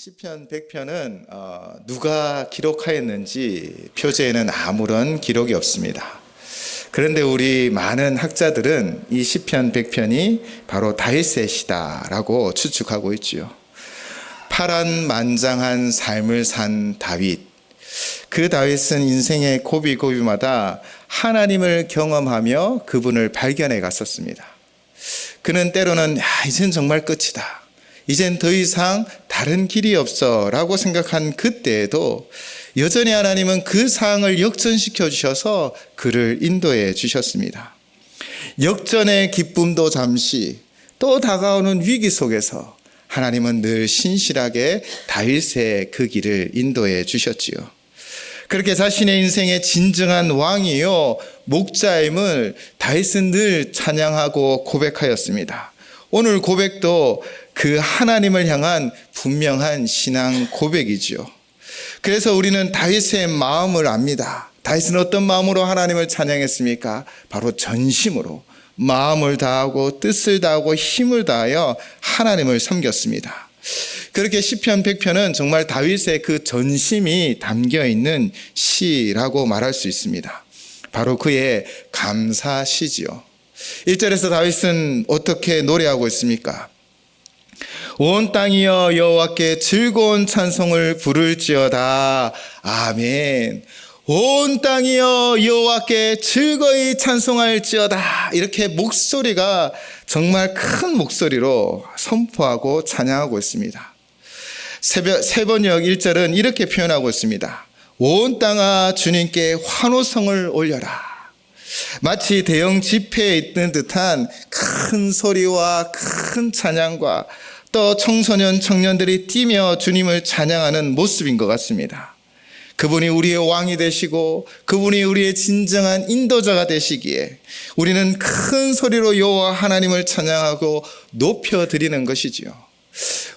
시편 100편은 누가 기록하였는지 표제에는 아무런 기록이 없습니다. 그런데 우리 많은 학자들은 이 시편 100편이 바로 다윗의 시다라고 추측하고 있지요. 파란만장한 삶을 산 다윗. 그 다윗은 인생의 고비고비마다 하나님을 경험하며 그분을 발견해 갔었습니다. 그는 때로는 이젠 정말 끝이다. 이젠 더 이상 다른 길이 없어 라고 생각한 그때에도 여전히 하나님은 그 상황을 역전시켜 주셔서 그를 인도해 주셨습니다. 역전의 기쁨도 잠시, 또 다가오는 위기 속에서 하나님은 늘 신실하게 다윗의 그 길을 인도해 주셨지요. 그렇게 자신의 인생의 진정한 왕이요 목자임을 다윗은 늘 찬양하고 고백하였습니다. 오늘 고백도 그 하나님을 향한 분명한 신앙 고백이지요. 그래서 우리는 다윗의 마음을 압니다. 다윗은 어떤 마음으로 하나님을 찬양했습니까? 바로 전심으로 마음을 다하고 뜻을 다하고 힘을 다하여 하나님을 섬겼습니다. 그렇게 시편 100편은 정말 다윗의 그 전심이 담겨있는 시라고 말할 수 있습니다. 바로 그의 감사시지요. 1절에서 다윗은 어떻게 노래하고 있습니까? 온 땅이여 여호와께 즐거운 찬송을 부를지어다. 아멘. 온 땅이여 여호와께 즐거이 찬송할지어다. 이렇게 목소리가 정말 큰 목소리로 선포하고 찬양하고 있습니다. 세번역 1절은 이렇게 표현하고 있습니다. 온 땅아 주님께 환호성을 올려라. 마치 대형 집회에 있는 듯한 큰 소리와 큰 찬양과 또 청소년 청년들이 뛰며 주님을 찬양하는 모습인 것 같습니다. 그분이 우리의 왕이 되시고 그분이 우리의 진정한 인도자가 되시기에 우리는 큰 소리로 여호와 하나님을 찬양하고 높여드리는 것이지요.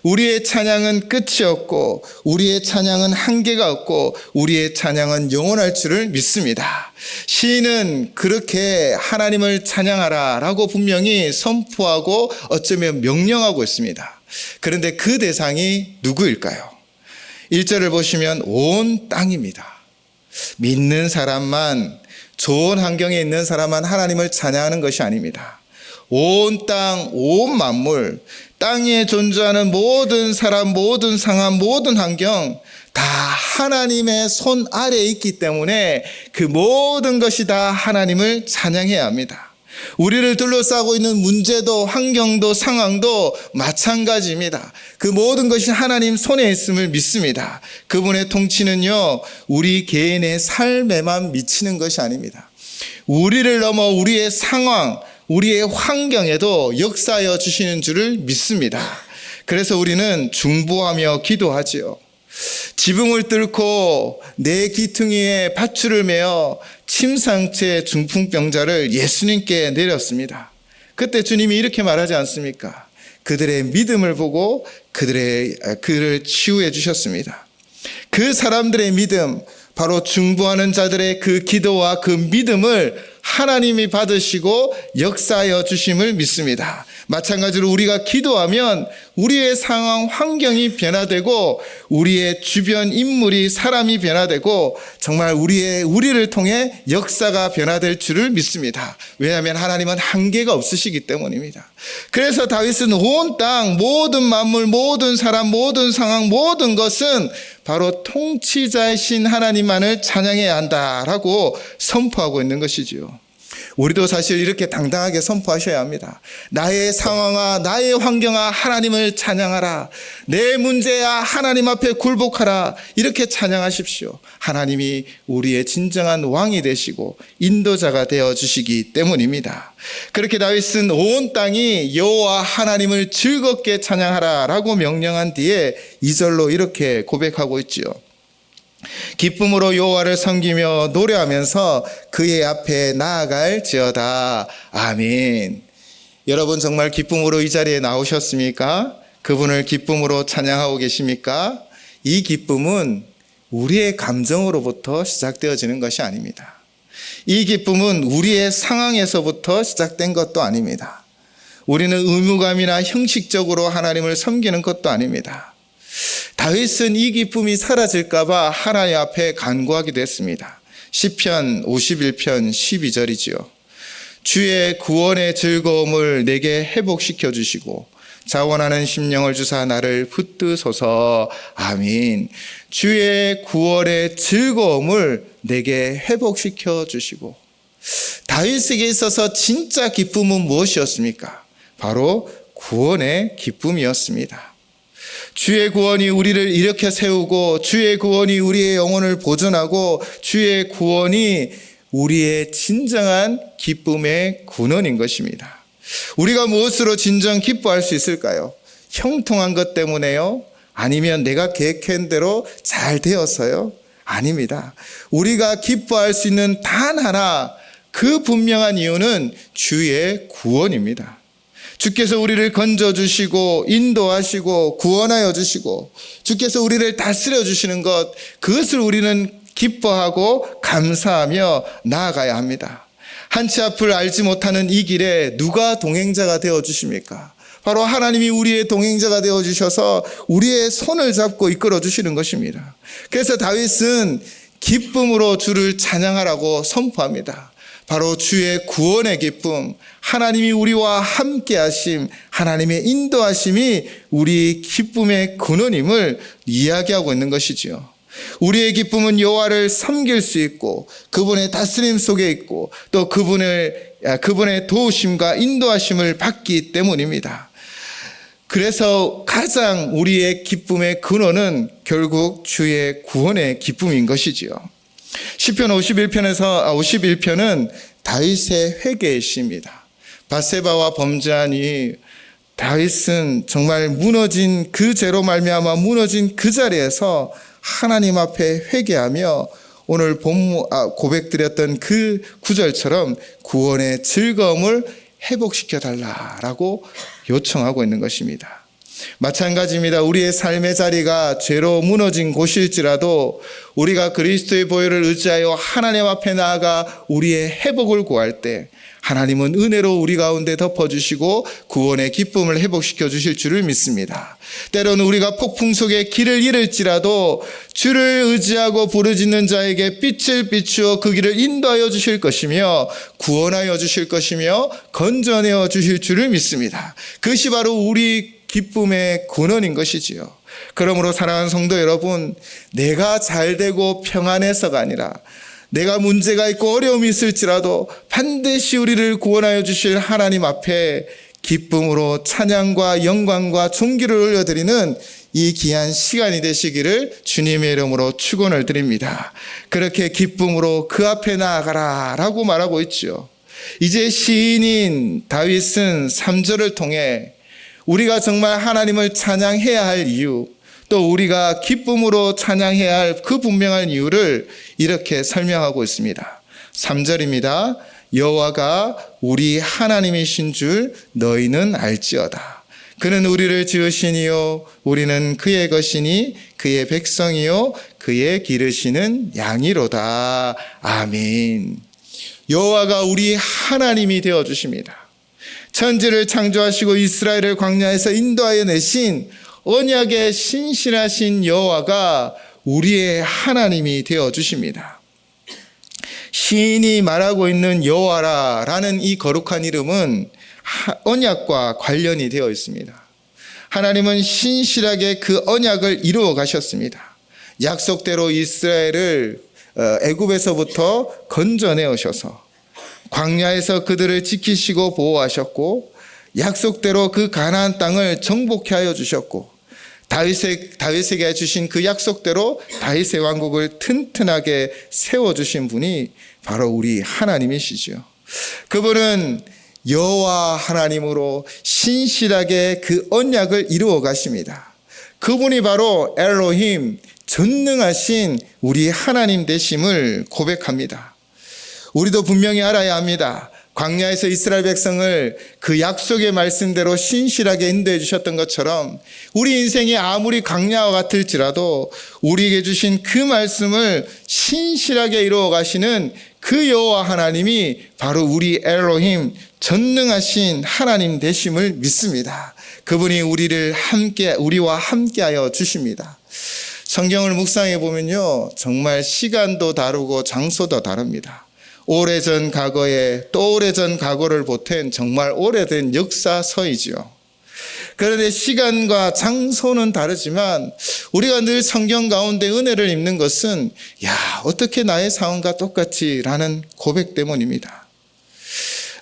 우리의 찬양은 끝이 없고 우리의 찬양은 한계가 없고 우리의 찬양은 영원할 줄을 믿습니다. 시인은 그렇게 하나님을 찬양하라 라고 분명히 선포하고 어쩌면 명령하고 있습니다. 그런데 그 대상이 누구일까요? 1절을 보시면 온 땅입니다. 믿는 사람만, 좋은 환경에 있는 사람만 하나님을 찬양하는 것이 아닙니다. 온 땅, 온 만물, 땅에 존재하는 모든 사람, 모든 상황, 모든 환경 다 하나님의 손 아래에 있기 때문에 그 모든 것이 다 하나님을 찬양해야 합니다. 우리를 둘러싸고 있는 문제도 환경도 상황도 마찬가지입니다. 그 모든 것이 하나님 손에 있음을 믿습니다. 그분의 통치는요 우리 개인의 삶에만 미치는 것이 아닙니다. 우리를 넘어 우리의 상황, 우리의 환경에도 역사하여 주시는 줄을 믿습니다. 그래서 우리는 중보하며 기도하지요. 지붕을 뚫고 내 귀퉁이에 밧줄을 매어 침상째 중풍병자를 예수님께 내렸습니다. 그때 주님이 이렇게 말하지 않습니까? 그들의 믿음을 보고 그를 치유해 주셨습니다. 그 사람들의 믿음, 바로 중보하는 자들의 그 기도와 그 믿음을 하나님이 받으시고 역사하여 주심을 믿습니다. 마찬가지로 우리가 기도하면 우리의 상황, 환경이 변화되고 우리의 주변 인물이 사람이 변화되고 정말 우리를 통해 역사가 변화될 줄을 믿습니다. 왜냐하면 하나님은 한계가 없으시기 때문입니다. 그래서 다윗은 온 땅, 모든 만물, 모든 사람, 모든 상황, 모든 것은 바로 통치자이신 하나님만을 찬양해야 한다라고 선포하고 있는 것이지요. 우리도 사실 이렇게 당당하게 선포하셔야 합니다. 나의 상황아, 나의 환경아, 하나님을 찬양하라. 내 문제야, 하나님 앞에 굴복하라. 이렇게 찬양하십시오. 하나님이 우리의 진정한 왕이 되시고 인도자가 되어주시기 때문입니다. 그렇게 다윗은 온 땅이 여호와 하나님을 즐겁게 찬양하라 라고 명령한 뒤에 2절로 이렇게 고백하고 있지요. 기쁨으로 여호와를 섬기며 노래하면서 그의 앞에 나아갈지어다. 아멘. 여러분 정말 기쁨으로 이 자리에 나오셨습니까? 그분을 기쁨으로 찬양하고 계십니까? 이 기쁨은 우리의 감정으로부터 시작되어지는 것이 아닙니다. 이 기쁨은 우리의 상황에서부터 시작된 것도 아닙니다. 우리는 의무감이나 형식적으로 하나님을 섬기는 것도 아닙니다. 다윗은 이 기쁨이 사라질까 봐 하나님 앞에 간구하기도 했습니다. 시편 51편 12절이지요. 주의 구원의 즐거움을 내게 회복시켜 주시고 자원하는 심령을 주사 나를 붙드소서. 아멘. 주의 구원의 즐거움을 내게 회복시켜 주시고, 다윗에게 있어서 진짜 기쁨은 무엇이었습니까? 바로 구원의 기쁨이었습니다. 주의 구원이 우리를 일으켜 세우고, 주의 구원이 우리의 영혼을 보존하고, 주의 구원이 우리의 진정한 기쁨의 근원인 것입니다. 우리가 무엇으로 진정 기뻐할 수 있을까요? 형통한 것 때문에요? 아니면 내가 계획한 대로 잘 되어서요? 아닙니다. 우리가 기뻐할 수 있는 단 하나, 그 분명한 이유는 주의 구원입니다. 주께서 우리를 건져주시고 인도하시고 구원하여 주시고 주께서 우리를 다스려 주시는 것, 그것을 우리는 기뻐하고 감사하며 나아가야 합니다. 한치 앞을 알지 못하는 이 길에 누가 동행자가 되어 주십니까? 바로 하나님이 우리의 동행자가 되어 주셔서 우리의 손을 잡고 이끌어 주시는 것입니다. 그래서 다윗은 기쁨으로 주를 찬양하라고 선포합니다. 바로 주의 구원의 기쁨, 하나님이 우리와 함께 하심, 하나님의 인도하심이 우리 기쁨의 근원임을 이야기하고 있는 것이지요. 우리의 기쁨은 여호와를 섬길 수 있고 그분의 다스림 속에 있고 또 그분의 도우심과 인도하심을 받기 때문입니다. 그래서 가장 우리의 기쁨의 근원은 결국 주의 구원의 기쁨인 것이지요. 시편 51편은 다윗의 회개의 시입니다. 밧세바와 범죄하니 다윗은 정말 무너진 그 죄로 말미암아 무너진 그 자리에서 하나님 앞에 회개하며 오늘 고백드렸던 그 구절처럼 구원의 즐거움을 회복시켜 달라라고 요청하고 있는 것입니다. 마찬가지입니다. 우리의 삶의 자리가 죄로 무너진 곳일지라도 우리가 그리스도의 보혈을 의지하여 하나님 앞에 나아가 우리의 회복을 구할 때 하나님은 은혜로 우리 가운데 덮어주시고 구원의 기쁨을 회복시켜 주실 줄을 믿습니다. 때로는 우리가 폭풍 속에 길을 잃을지라도 주를 의지하고 부르짖는 자에게 빛을 비추어 그 길을 인도하여 주실 것이며 구원하여 주실 것이며 건져내어 주실 줄을 믿습니다. 그것이 바로 우리 기쁨의 근원인 것이지요. 그러므로 사랑하는 성도 여러분, 내가 잘되고 평안해서가 아니라 내가 문제가 있고 어려움이 있을지라도 반드시 우리를 구원하여 주실 하나님 앞에 기쁨으로 찬양과 영광과 존귀를 올려드리는 이 귀한 시간이 되시기를 주님의 이름으로 축원을 드립니다. 그렇게 기쁨으로 그 앞에 나아가라 라고 말하고 있죠. 이제 시인인 다윗은 3절을 통해 우리가 정말 하나님을 찬양해야 할 이유, 또 우리가 기쁨으로 찬양해야 할 그 분명한 이유를 이렇게 설명하고 있습니다. 3절입니다. 여호와가 우리 하나님이신 줄 너희는 알지어다. 그는 우리를 지으시니요 우리는 그의 것이니 그의 백성이요 그의 기르시는 양이로다. 아멘. 여호와가 우리 하나님이 되어 주십니다. 천지를 창조하시고 이스라엘을 광야에서 인도하여 내신 언약의 신실하신 여호와가 우리의 하나님이 되어 주십니다. 시인이 말하고 있는 여호와라는 이 거룩한 이름은 언약과 관련이 되어 있습니다. 하나님은 신실하게 그 언약을 이루어 가셨습니다. 약속대로 이스라엘을 애굽에서부터 건져내오셔서 광야에서 그들을 지키시고 보호하셨고 약속대로 그 가나안 땅을 정복케 하여 주셨고 다윗에게 주신 그 약속대로 다윗의 왕국을 튼튼하게 세워주신 분이 바로 우리 하나님이시죠. 그분은 여호와 하나님으로 신실하게 그 언약을 이루어 가십니다. 그분이 바로 엘로힘, 전능하신 우리 하나님 되심을 고백합니다. 우리도 분명히 알아야 합니다. 광야에서 이스라엘 백성을 그 약속의 말씀대로 신실하게 인도해 주셨던 것처럼 우리 인생이 아무리 광야와 같을지라도 우리에게 주신 그 말씀을 신실하게 이루어 가시는 그 여호와 하나님이 바로 우리 엘로힘, 전능하신 하나님 되심을 믿습니다. 그분이 우리와 함께하여 주십니다. 성경을 묵상해 보면요, 정말 시간도 다르고 장소도 다릅니다. 오래전 과거에 또 오래전 과거를 보탠 정말 오래된 역사서이지요. 그런데 시간과 장소는 다르지만 우리가 늘 성경 가운데 은혜를 입는 것은 어떻게 나의 상황과 똑같이 라는 고백 때문입니다.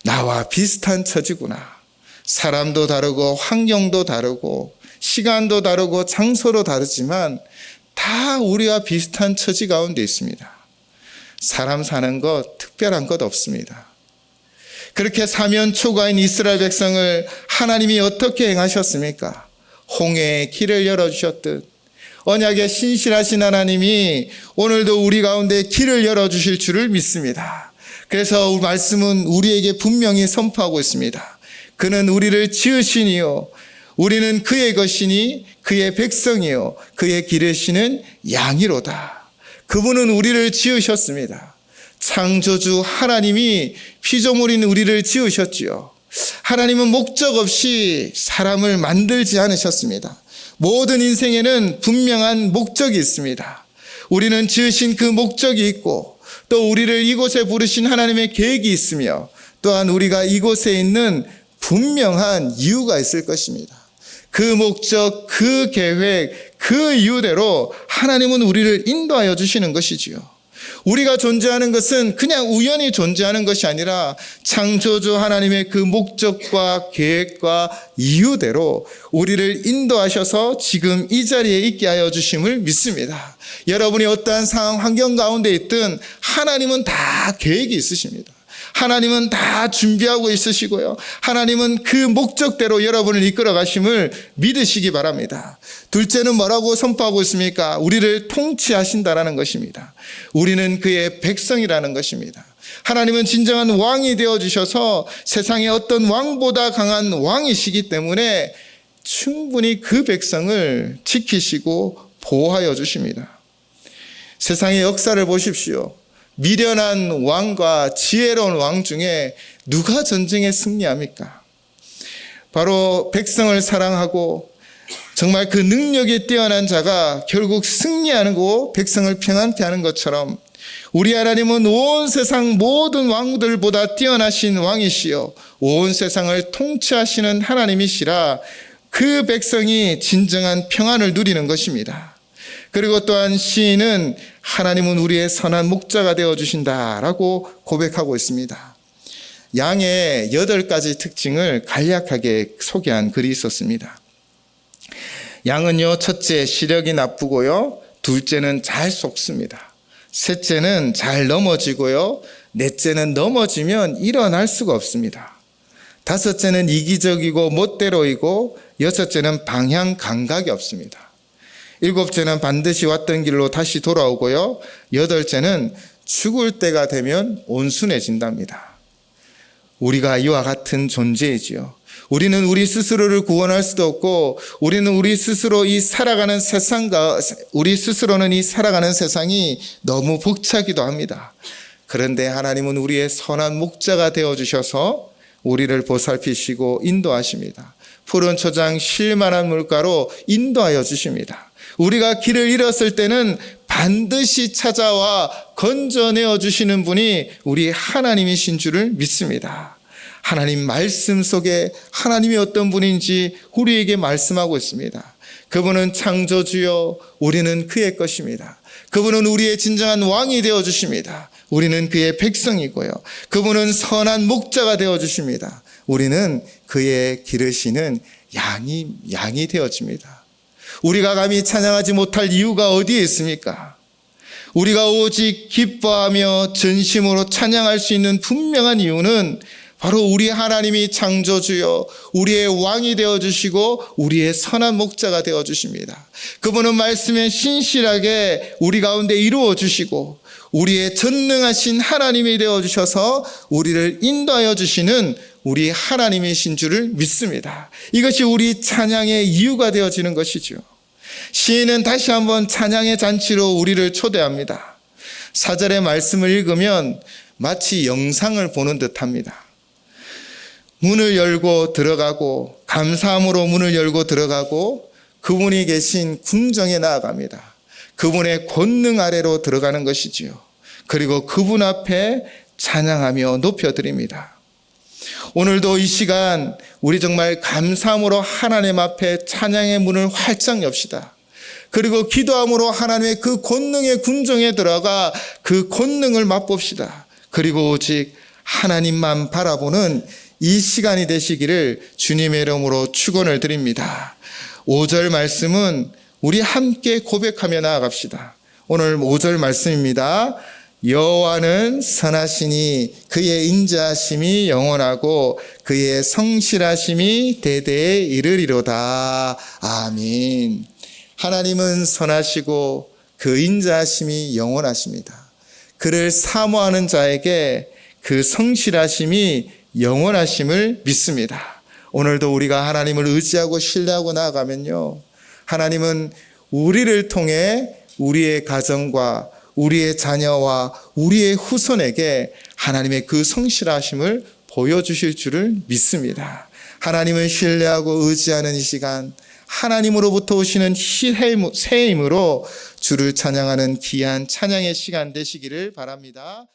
나와 비슷한 처지구나. 사람도 다르고 환경도 다르고 시간도 다르고 장소도 다르지만 다 우리와 비슷한 처지 가운데 있습니다. 사람 사는 것 특별한 것 없습니다. 그렇게 사면 초가인 이스라엘 백성을 하나님이 어떻게 행하셨습니까? 홍해의 길을 열어주셨듯 언약의 신실하신 하나님이 오늘도 우리 가운데 길을 열어주실 줄을 믿습니다. 그래서 말씀은 우리에게 분명히 선포하고 있습니다. 그는 우리를 지으시니요 우리는 그의 것이니 그의 백성이요 그의 기르시는 양이로다. 그분은 우리를 지으셨습니다. 창조주 하나님이 피조물인 우리를 지으셨지요. 하나님은 목적 없이 사람을 만들지 않으셨습니다. 모든 인생에는 분명한 목적이 있습니다. 우리는 지으신 그 목적이 있고 또 우리를 이곳에 부르신 하나님의 계획이 있으며 또한 우리가 이곳에 있는 분명한 이유가 있을 것입니다. 그 목적, 그 계획, 그 이유대로 하나님은 우리를 인도하여 주시는 것이지요. 우리가 존재하는 것은 그냥 우연히 존재하는 것이 아니라 창조주 하나님의 그 목적과 계획과 이유대로 우리를 인도하셔서 지금 이 자리에 있게 하여 주심을 믿습니다. 여러분이 어떠한 상황, 환경 가운데 있든 하나님은 다 계획이 있으십니다. 하나님은 다 준비하고 있으시고요. 하나님은 그 목적대로 여러분을 이끌어 가심을 믿으시기 바랍니다. 둘째는 뭐라고 선포하고 있습니까? 우리를 통치하신다라는 것입니다. 우리는 그의 백성이라는 것입니다. 하나님은 진정한 왕이 되어주셔서 세상에 어떤 왕보다 강한 왕이시기 때문에 충분히 그 백성을 지키시고 보호하여 주십니다. 세상의 역사를 보십시오. 미련한 왕과 지혜로운 왕 중에 누가 전쟁에 승리합니까? 바로 백성을 사랑하고 정말 그 능력이 뛰어난 자가 결국 승리하는 거, 백성을 평안케 하는 것처럼 우리 하나님은 온 세상 모든 왕들보다 뛰어나신 왕이시요 온 세상을 통치하시는 하나님이시라 그 백성이 진정한 평안을 누리는 것입니다. 그리고 또한 시인은 하나님은 우리의 선한 목자가 되어주신다라고 고백하고 있습니다. 양의 8가지 특징을 간략하게 소개한 글이 있었습니다. 양은요, 첫째 시력이 나쁘고요, 둘째는 잘 속습니다. 셋째는 잘 넘어지고요, 넷째는 넘어지면 일어날 수가 없습니다. 다섯째는 이기적이고 멋대로이고 여섯째는 방향 감각이 없습니다. 일곱째는 반드시 왔던 길로 다시 돌아오고요, 여덟째는 죽을 때가 되면 온순해진답니다. 우리가 이와 같은 존재이지요. 우리는 우리 스스로를 구원할 수도 없고 우리는 우리 스스로 이 살아가는 세상이 너무 벅차기도 합니다. 그런데 하나님은 우리의 선한 목자가 되어주셔서 우리를 보살피시고 인도하십니다. 푸른 초장 쉴만한 물가로 인도하여 주십니다. 우리가 길을 잃었을 때는 반드시 찾아와 건져내어 주시는 분이 우리 하나님이신 줄을 믿습니다. 하나님 말씀 속에 하나님이 어떤 분인지 우리에게 말씀하고 있습니다. 그분은 창조주요 우리는 그의 것입니다. 그분은 우리의 진정한 왕이 되어주십니다. 우리는 그의 백성이고요. 그분은 선한 목자가 되어주십니다. 우리는 그의 기르시는 양이 되어집니다. 우리가 감히 찬양하지 못할 이유가 어디에 있습니까? 우리가 오직 기뻐하며 전심으로 찬양할 수 있는 분명한 이유는 바로 우리 하나님이 창조주요 우리의 왕이 되어주시고 우리의 선한 목자가 되어주십니다. 그분은 말씀에 신실하게 우리 가운데 이루어주시고 우리의 전능하신 하나님이 되어주셔서 우리를 인도하여 주시는 우리 하나님이신 줄을 믿습니다. 이것이 우리 찬양의 이유가 되어지는 것이죠. 시인은 다시 한번 찬양의 잔치로 우리를 초대합니다. 4절의 말씀을 읽으면 마치 영상을 보는 듯합니다. 문을 열고 들어가고 감사함으로 문을 열고 들어가고 그분이 계신 궁정에 나아갑니다. 그분의 권능 아래로 들어가는 것이지요. 그리고 그분 앞에 찬양하며 높여드립니다. 오늘도 이 시간 우리 정말 감사함으로 하나님 앞에 찬양의 문을 활짝 엽시다. 그리고 기도함으로 하나님의 그 권능의 궁정에 들어가 그 권능을 맛봅시다. 그리고 오직 하나님만 바라보는 이 시간이 되시기를 주님의 이름으로 축원을 드립니다. 5절 말씀은 우리 함께 고백하며 나아갑시다. 오늘 5절 말씀입니다. 여호와는 선하시니 그의 인자하심이 영원하고 그의 성실하심이 대대에 이르리로다. 아멘. 하나님은 선하시고 그 인자하심이 영원하십니다. 그를 사모하는 자에게 그 성실하심이 영원하심을 믿습니다. 오늘도 우리가 하나님을 의지하고 신뢰하고 나아가면요, 하나님은 우리를 통해 우리의 가정과 우리의 자녀와 우리의 후손에게 하나님의 그 성실하심을 보여주실 줄을 믿습니다. 하나님을 신뢰하고 의지하는 이 시간, 하나님으로부터 오시는 새 힘으로 주를 찬양하는 귀한 찬양의 시간 되시기를 바랍니다.